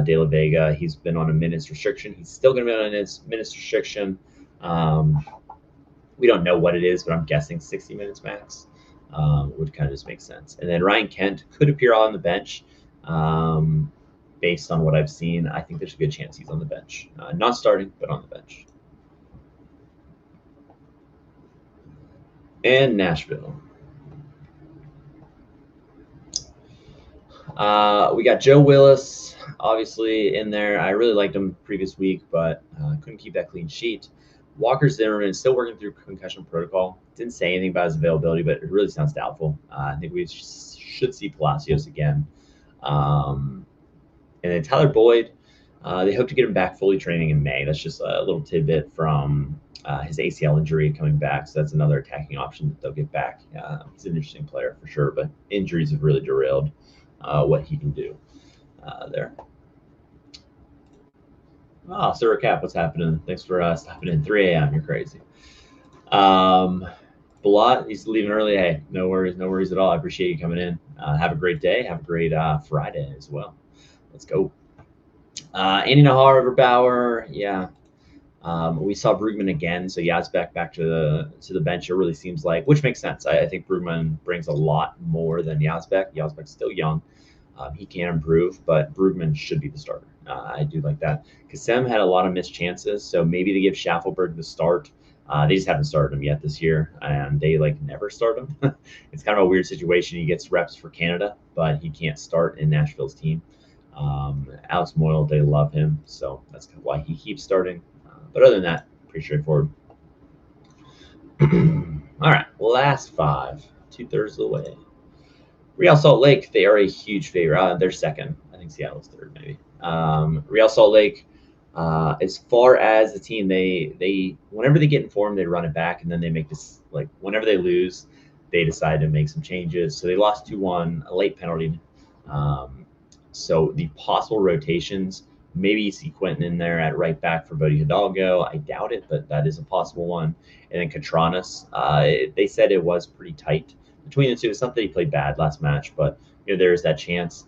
De La Vega, he's been on a minutes restriction. He's still going to be on a minutes restriction. We don't know what it is, but I'm guessing 60 minutes max. Would kind of just make sense. And then Ryan Kent could appear on the bench. Based on what I've seen, I think there's a good chance he's on the bench. Not starting, but on the bench. And Nashville. We got Joe Willis, obviously, in there. I really liked him previous week, but couldn't keep that clean sheet. Walker Zimmerman still working through concussion protocol. Didn't say anything about his availability, but it really sounds doubtful. I think we should see Palacios again. And then Tyler Boyd, they hope to get him back fully training in May. That's just a little tidbit from his ACL injury coming back. So that's another attacking option that they'll get back. He's an interesting player for sure, but injuries have really derailed what he can do there. Oh, Sir Cap, what's happening? Thanks for stopping in 3 a.m. You're crazy. Balot, he's leaving early. Hey, no worries at all. I appreciate you coming in. Have a great day. Have a great Friday as well. Let's go. Andy Nahar over Bauer. Yeah. We saw Brugman again, so Yazbek back to the bench. It really seems like, which makes sense. I think Brugman brings a lot more than Yazbek. Yazbek's still young. He can improve, but Brugman should be the starter. I do like that. Kasem had a lot of missed chances, so maybe they give Schaffelberg the start. They just haven't started him yet this year, and they never start him. It's kind of a weird situation. He gets reps for Canada, but he can't start in Nashville's team. Alex Moyle, they love him, so that's kind of why he keeps starting. But other than that, pretty straightforward. All right, last 5, 2/3 of the way. Real Salt Lake, they are a huge favorite. They're second. I think Seattle's third, maybe. Real Salt Lake, as far as the team, they whenever they get informed, they run it back, and then they make this, whenever they lose, they decide to make some changes. So they lost 2-1, a late penalty. So the possible rotations, maybe you see Quentin in there at right back for Bodie Hidalgo. I doubt it, but that is a possible one. And then Katranas, they said it was pretty tight between the two. It's not that he played bad last match, but there is that chance.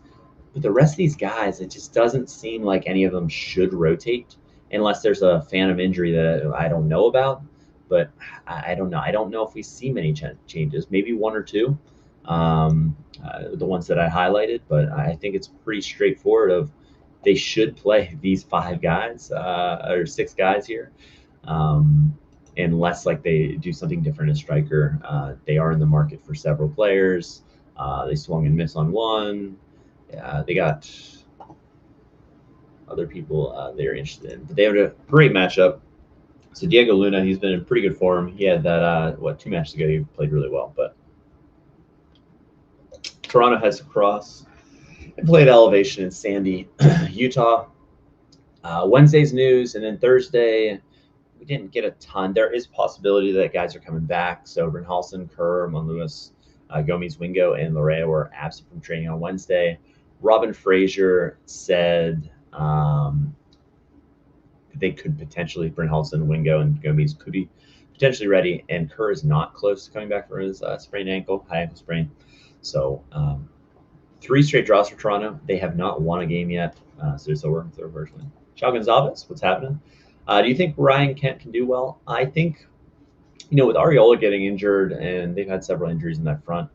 But the rest of these guys, it just doesn't seem like any of them should rotate unless there's a phantom injury that I don't know about. But I don't know. I don't know if we see many changes, maybe 1 or 2, the ones that I highlighted. But I think it's pretty straightforward of they should play these 5 guys or 6 guys here. Unless they do something different as striker. They are in the market for several players. They swung and missed on one. They got other people they're interested in. But they have a great matchup. So Diego Luna, he's been in pretty good form. He had that, 2 matches ago, he played really well. But Toronto heads across and played Elevation in Sandy, Utah. Wednesday's news, and then Thursday, we didn't get a ton. There is possibility that guys are coming back. So Brynjolfsson, Kerr, Monlewis, Gomes, Wingo, and Larea were absent from training on Wednesday. Robin Fraser said they could potentially, Brynjolfsson, Wingo, and Gomes could be potentially ready, and Kerr is not close to coming back from his sprained ankle, high ankle sprain. So 3 straight draws for Toronto. They have not won a game yet, so they're still working through version. Shao Gonzalez, what's happening? Do you think Ryan Kent can do well? I think, with Arriola getting injured, and they've had several injuries in that front,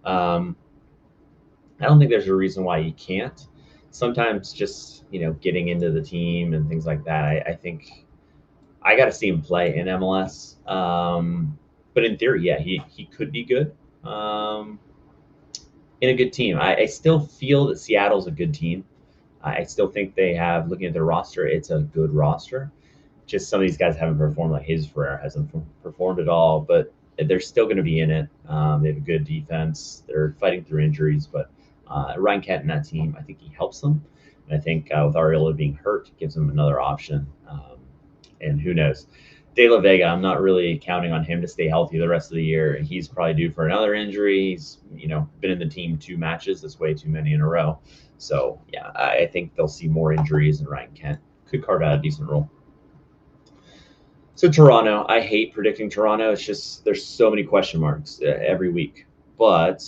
I don't think there's a reason why he can't. Sometimes just, getting into the team and things like that, I think I got to see him play in MLS. But in theory, yeah, he could be good in a good team. I still feel that Seattle's a good team. I still think they have, looking at their roster, it's a good roster. Just some of these guys haven't performed like Jesus Ferrer hasn't performed at all, but they're still going to be in it. They have a good defense. They're fighting through injuries, but Ryan Kent in that team, I think he helps them. And I think with Arriola being hurt, gives them another option. And who knows? De La Vega, I'm not really counting on him to stay healthy the rest of the year. He's probably due for another injury. He's, been in the team 2 matches. That's way too many in a row. So, yeah, I think they'll see more injuries, and Ryan Kent could carve out a decent role. So, Toronto, I hate predicting Toronto. It's just there's so many question marks every week. But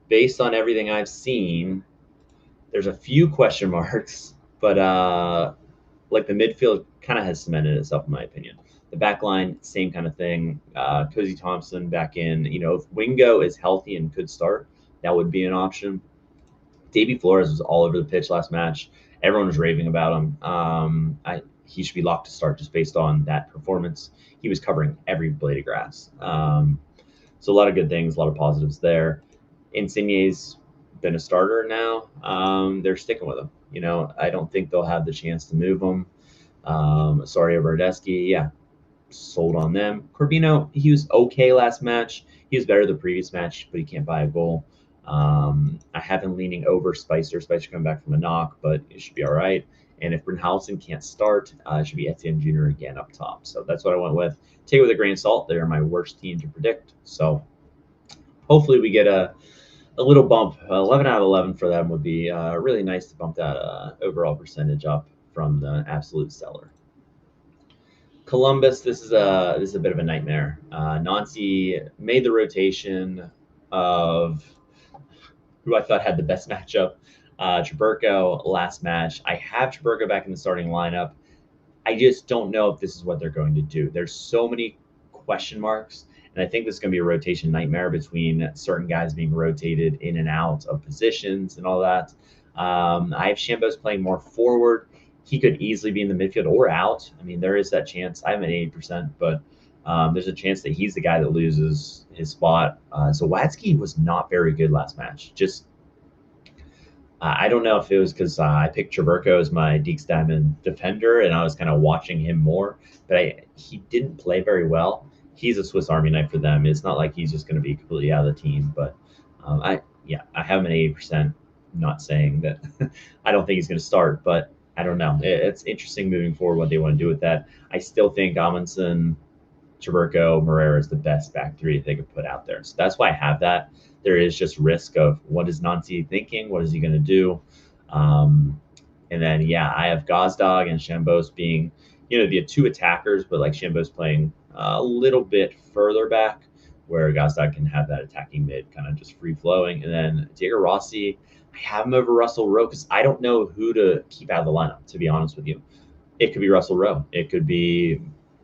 based on everything I've seen, there's a few question marks, but like the midfield kind of has cemented itself, in my opinion. The back line, same kind of thing. Cozy Thompson back in. If Wingo is healthy and could start, that would be an option. Davy Flores was all over the pitch last match. Everyone was raving about him. He should be locked to start just based on that performance. He was covering every blade of grass. So a lot of good things, a lot of positives there. Insigne's been a starter now. They're sticking with him. I don't think they'll have the chance to move him. Sorare Gameweek, yeah, sold on them. Corbino, he was okay last match. He was better the previous match, but he can't buy a goal. I have him leaning over Spicer. Spicer coming back from a knock, but it should be all right. And if Brynhausen can't start, it should be Etienne Jr. again up top. So that's what I went with. Take it with a grain of salt. They're my worst team to predict. So hopefully we get a little bump. 11 out of 11 for them would be really nice to bump that overall percentage up from the absolute stellar. Columbus, this is a bit of a nightmare. Nancy made the rotation of who I thought had the best matchup. Traburko last match. I have Traburko back in the starting lineup. I just don't know if this is what they're going to do. There's so many question marks, and I think this is going to be a rotation nightmare between certain guys being rotated in and out of positions and all that. I have Chambos playing more forward. He could easily be in the midfield or out. I mean, there is that chance. I have an 80%, but there's a chance that he's the guy that loses his spot. Zawadski was not very good last match. I don't know if it was because I picked Traburko as my Deeks Diamond defender, and I was kind of watching him more, but he didn't play very well. He's a Swiss Army knife for them. It's not like he's just going to be completely out of the team, but I have him at 80%. Not saying that I don't think he's going to start, but I don't know. It's interesting moving forward what they want to do with that. I still think Amundsen, Traburko, Moreira is the best back three they could put out there. So that's why I have that. There is just risk of what is Nancy thinking? What is he going to do? And then, I have Gazdag and Chambos being, the 2 attackers, but like Chambos playing a little bit further back where Gazdag can have that attacking mid kind of just free flowing. And then Diego Rossi, I have him over Russell Rowe because I don't know who to keep out of the lineup, to be honest with you. It could be Russell Rowe. It could be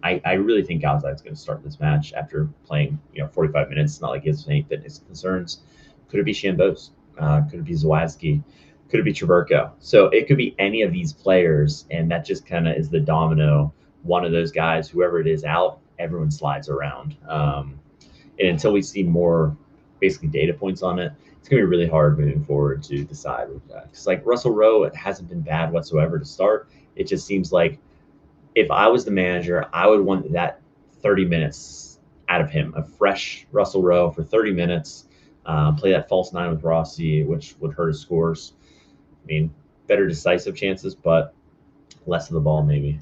I really think Gazdag is going to start this match after playing 45 minutes. It's not like he has any fitness concerns. Could it be Chambos? Could it be Zawadski? Could it be Traburko? So it could be any of these players, and that just kind of is the domino. One of those guys, whoever it is out, everyone slides around. And until we see more basically data points on it, it's going to be really hard moving forward to decide. Because like Russell Rowe, it hasn't been bad whatsoever to start. It just seems like if I was the manager, I would want that 30 minutes out of him, a fresh Russell Rowe for 30 minutes, play that false 9 with Rossi, which would hurt his scores. I mean, better decisive chances, but less of the ball maybe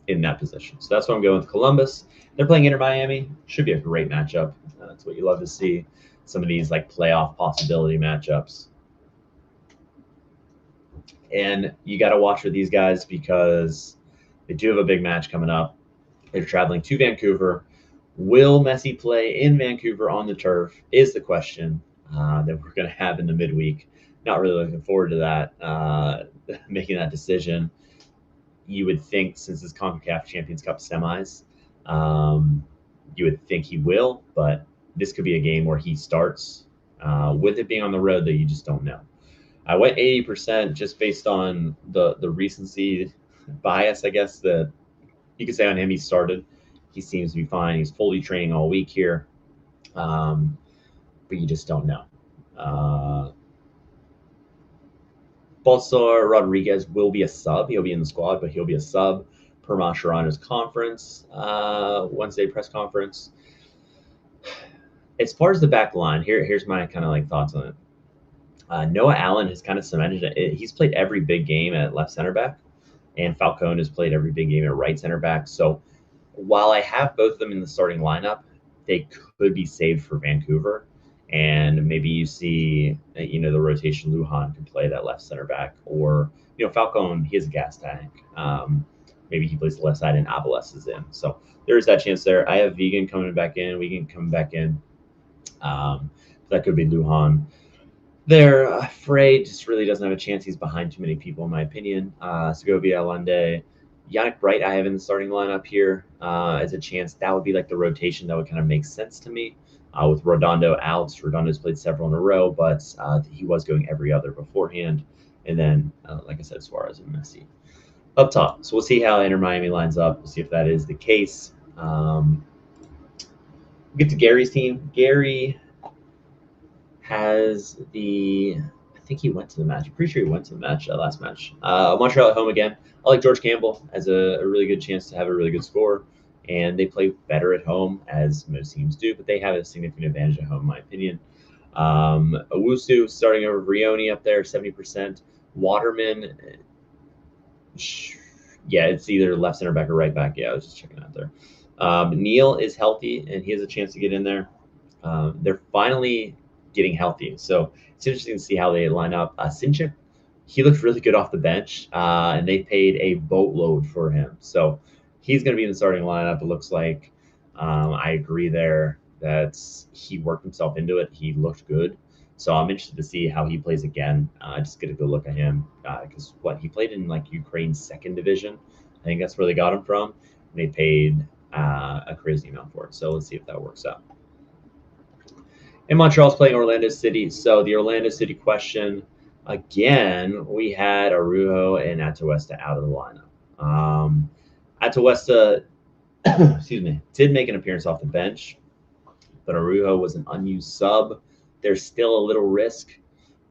in that position. So that's what I'm going with Columbus. They're playing Inter Miami. Should be a great matchup. That's what you love to see. Some of these like playoff possibility matchups. And you got to watch with these guys because they do have a big match coming up. They're traveling to Vancouver. Will Messi play in Vancouver on the turf is the question that we're going to have in the midweek. Not really looking forward to that, making that decision. You would think since it's CONCACAF Champions Cup semis, you would think he will, but this could be a game where he starts. With it being on the road, though, you just don't know. I went 80% just based on the recency bias, I guess, that you could say on him. He started. He seems to be fine. He's fully training all week here. But you just don't know. Balsar Rodriguez will be a sub. He'll be in the squad, but he'll be a sub per Mascherano's conference, Wednesday press conference. As far as the back line, here's my kind of like thoughts on it. Noah Allen has kind of cemented it. He's played every big game at left center back, and Falcone has played every big game at right center back. So while I have both of them in the starting lineup, they could be saved for Vancouver. And maybe you see, the rotation. Lujan can play that left center back, or Falcone. He has a gas tank. Maybe he plays the left side and Abeles is in. So there is that chance there. I have Vegan coming back in. Vegan coming back in. That could be Lujan. There, Frey just really doesn't have a chance. He's behind too many people, in my opinion. Segovia, Allende, Yannick Bright, I have in the starting lineup here as a chance. That would be like the rotation that would kind of make sense to me. With Redondo out, Redondo's played several in a row, but he was going every other beforehand. And then, like I said, Suarez and Messi up top. So we'll see how Inter Miami lines up. We'll see if that is the case. We'll get to Gary's team. Gary has I think he went to the match. I'm pretty sure he went to the match, last match. Montreal at home again. I like George Campbell as a really good chance to have a really good score. And they play better at home, as most teams do, but they have a significant advantage at home, in my opinion. Owusu starting over Brioni up there, 70%. Waterman, yeah, it's either left center back or right back. Yeah, I was just checking out there. Neal is healthy, and he has a chance to get in there. They're finally getting healthy, so it's interesting to see how they line up. Sinchik, he looked really good off the bench, and they paid a boatload for him. So he's going to be in the starting lineup, it looks like. I agree there that he worked himself into it. He looked good. So I'm interested to see how he plays again. Just get a good look at him because he played in like Ukraine's second division. I think that's where they got him from. And they paid a crazy amount for it. So let's see if that works out. And Montreal's playing Orlando City. So the Orlando City question, again, we had Araujo and Atuesta out of the lineup. Atuesta, excuse me, did make an appearance off the bench, but Araujo was an unused sub. There's still a little risk.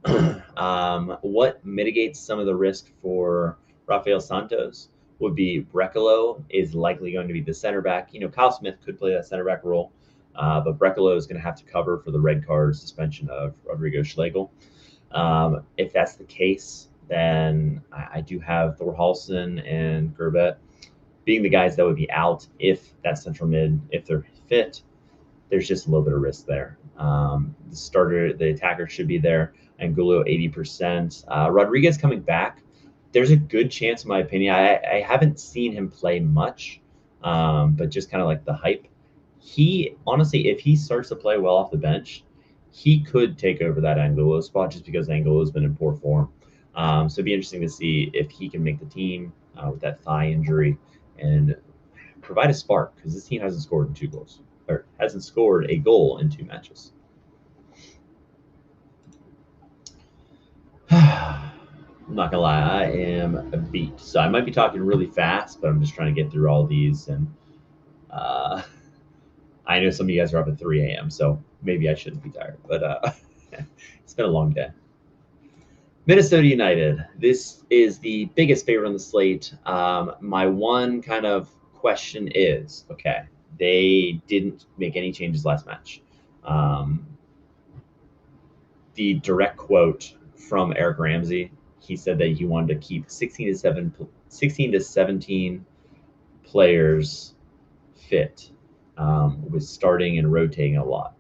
What mitigates some of the risk for Rafael Santos would be Brekalo is likely going to be the center back. Kyle Smith could play that center back role, but Brekalo is going to have to cover for the red card suspension of Rodrigo Schlegel. If that's the case, then I do have Thorhalson and Gerbet being the guys that would be out if that central mid, if they're fit. There's just a little bit of risk there. The attacker should be there. Angulo 80%. Rodriguez coming back. There's a good chance, in my opinion. I haven't seen him play much, but just kind of like the hype. He honestly, if he starts to play well off the bench, he could take over that Angulo spot just because Angulo's been in poor form. So it'd be interesting to see if he can make the team with that thigh injury and provide a spark because this team hasn't scored a goal in 2 matches. I'm not gonna lie, I am beat. So I might be talking really fast, but I'm just trying to get through all these. And I know some of you guys are up at 3 a.m., so maybe I shouldn't be tired. But it's been a long day. Minnesota United. This is the biggest favorite on the slate. My one kind of question is, okay, they didn't make any changes last match. The direct quote from Eric Ramsey, he said that he wanted to keep 16 to 17 players fit, with starting and rotating a lot.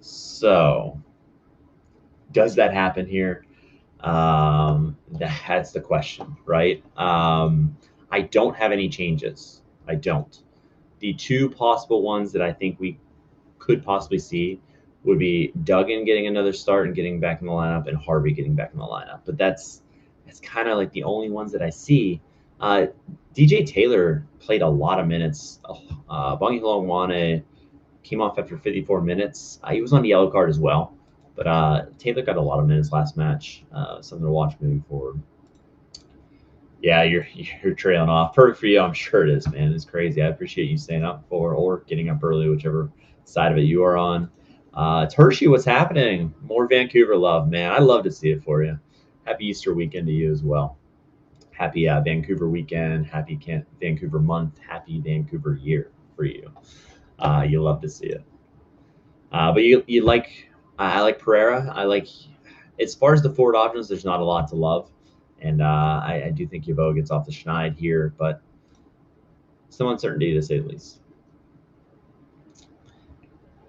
So does that happen here? That's the question, right? I don't have any changes. I don't. The 2 possible ones that I think we could possibly see would be Duggan getting another start and getting back in the lineup, and Harvey getting back in the lineup. But that's kind of like the only ones that I see. DJ Taylor played a lot of minutes. Bongi Hlongwane came off after 54 minutes. He was on the yellow card as well. But Taylor got a lot of minutes last match. Something to watch moving forward. Yeah, you're trailing off. Perfect for you, I'm sure it is, man. It's crazy. I appreciate you staying up or getting up early, whichever side of it you are on. It's Hershey, what's happening? More Vancouver love, man. I love to see it for you. Happy Easter weekend to you as well. Happy Vancouver weekend. Happy Vancouver month. Happy Vancouver year for you. You love to see it. But you like, I like Pereira. I like, as far as the forward options, there's not a lot to love. And I do think Yabo gets off the schneid here, but some uncertainty to say the least.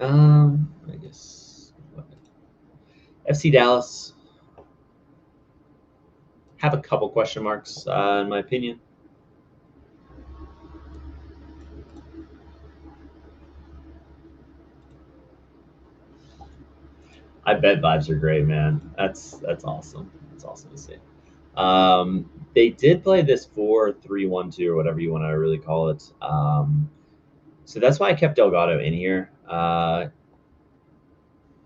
I guess FC Dallas have a couple question marks, in my opinion. I bet vibes are great, man. That's awesome. That's awesome to see. They did play this 4-3-1-2 or whatever you want to really call it. So that's why I kept Delgado in here.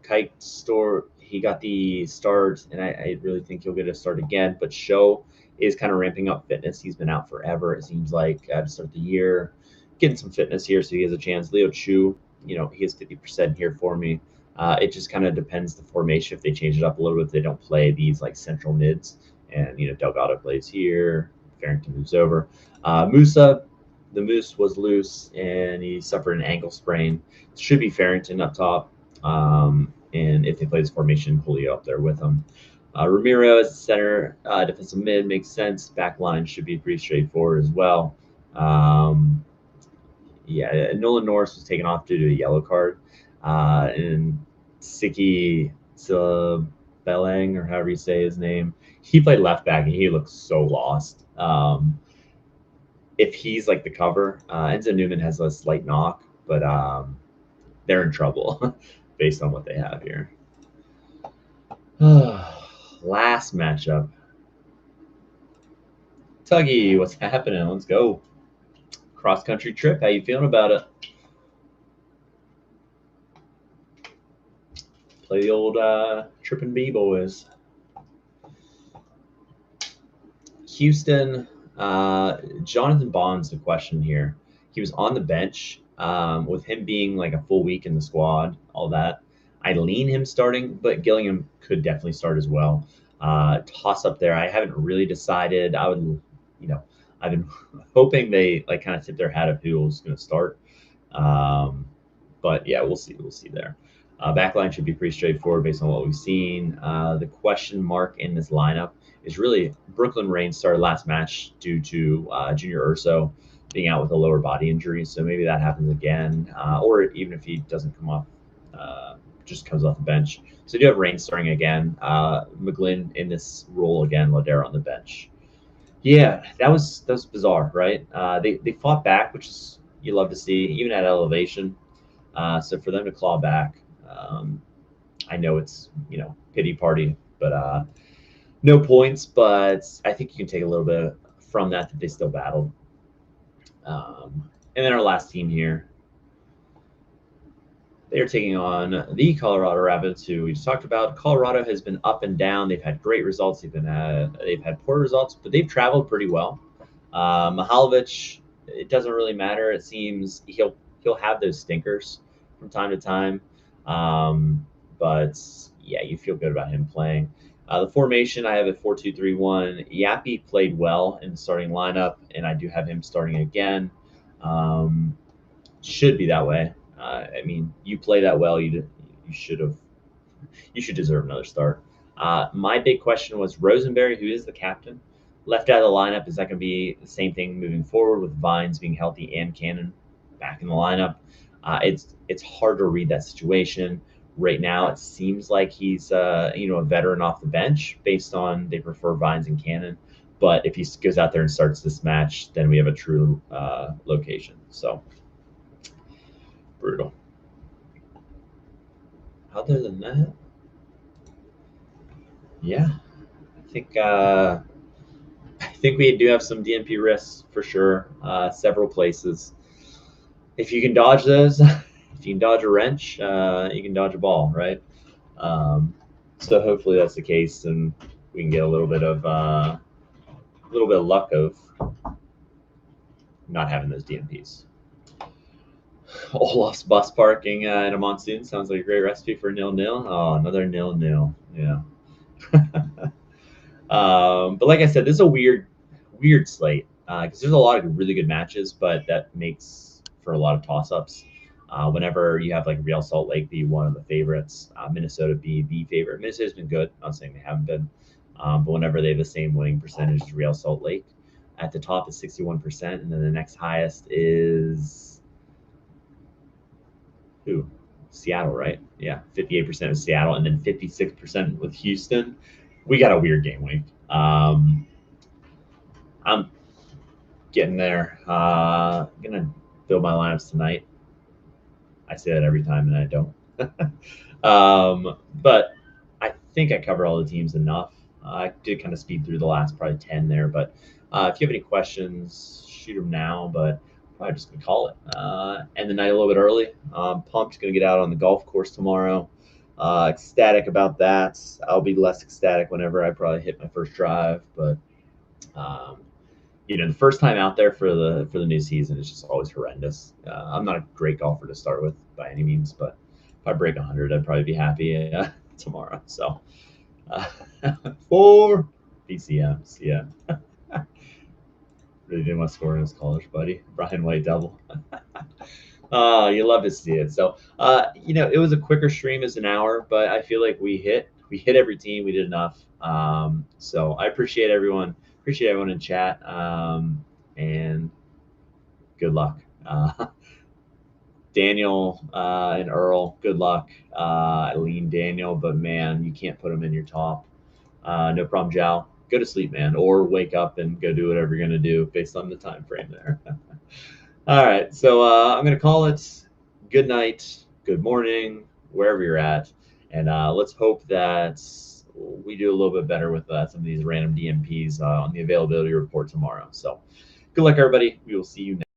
Kite Store, he got the start, and I really think he'll get a start again. But Show is kind of ramping up fitness. He's been out forever, it seems like, to start the year. Getting some fitness here, so he has a chance. Leo Chu, he has 50% here for me. It just kind of depends the formation. If they change it up a little bit, if they don't play these like central mids, and Delgado plays here, Farrington moves over. Musa, the Moose was loose, and he suffered an ankle sprain. It should be Farrington up top. And if they play this formation, Julio up there with them. Ramiro as center, defensive mid makes sense. Back line should be pretty straightforward as well. Nolan Norris was taken off due to a yellow card. And Siki Belang, or however you say his name, he played left back and he looks so lost. If he's like the cover, Enzo Newman has a slight knock, but they're in trouble based on what they have here. Last matchup. Tuggy, what's happening? Let's go. Cross-country trip. How you feeling about it? Play the old tripping B-boys. Houston, Jonathan Bond's the question here. He was on the bench. With him being like a full week in the squad, all that, I lean him starting, but Gillingham could definitely start as well. Toss up there. I haven't really decided. I've been hoping they like kind of tip their hat of who's going to start. But yeah, we'll see. We'll see there. Backline should be pretty straightforward based on what we've seen. The question mark in this lineup is really Brooklyn Reigns started last match due to Junior Urso being out with a lower body injury, so maybe that happens again, or even if he doesn't come off, just comes off the bench. So you do have Reigns starting again, McGlynn in this role again, Ladera on the bench. Yeah, that was bizarre, right? They fought back, which is you love to see, even at elevation. So for them to claw back, I know it's pity party, but no points. But I think you can take a little bit from that they still battled. And then our last team here, they're taking on the Colorado Rapids, who we just talked about. Colorado has been up and down. They've had great results. They've had poor results, but they've traveled pretty well. Mihalovic, it doesn't really matter. It seems he'll have those stinkers from time to time. But yeah, you feel good about him playing. The formation, I have a 4-2-3-1. Yappy played well in the starting lineup, and I do have him starting again. Should be that way. I mean, you play that well, you should deserve another start. My big question was Rosenberry, who is the captain, left out of the lineup. Is that going to be the same thing moving forward with Vines being healthy and Cannon back in the lineup? It's hard to read that situation. Right now, it seems like he's a veteran off the bench based on they prefer Vines and Cannon. But if he goes out there and starts this match, then we have a true location. So brutal. Other than that, yeah, I think we do have some DNP risks for sure. Several places. If you can dodge those, if you can dodge a wrench, you can dodge a ball, right? So hopefully that's the case, and we can get a little bit of luck of not having those DNPs. Olaf's bus parking in a monsoon sounds like a great recipe for 0-0. Oh, another 0-0. Yeah. But like I said, this is a weird slate because there's a lot of really good matches, but that makes for a lot of toss-ups. Whenever you have like Real Salt Lake be one of the favorites, Minnesota be the favorite. Minnesota's been good. I'm not saying they haven't been, but whenever they have the same winning percentage as Real Salt Lake, at the top is 61%, and then the next highest is who? Seattle, right? Yeah, 58% of Seattle, and then 56% with Houston. We got a weird game week. I'm getting there. Gonna build my lineups tonight. I say that every time, and I don't. But I think I covered all the teams enough. I did kind of speed through the last probably 10 there, but if you have any questions, shoot them now. But probably just gonna call it. End the night a little bit early. Pumped, gonna get out on the golf course tomorrow. Ecstatic about that. I'll be less ecstatic whenever I probably hit my first drive, but the first time out there for the new season is just always horrendous. I'm not a great golfer to start with by any means, but if I break 100, I'd probably be happy tomorrow. So 4 BCMs, yeah. Really didn't want to score in his college, buddy. Brian White double. You love to see it. So it was a quicker stream as an hour, but I feel like we hit every team. We did enough. So I appreciate everyone. Appreciate everyone in chat. And good luck. Daniel and Earl, good luck. I lean Daniel, but man, you can't put him in your top. No problem, Jao. Go to sleep, man, or wake up and go do whatever you're gonna do based on the time frame there. All right, so I'm gonna call it good night, good morning, wherever you're at, and let's hope that we do a little bit better with some of these random DMPs on the availability report tomorrow. So good luck, everybody. We will see you next.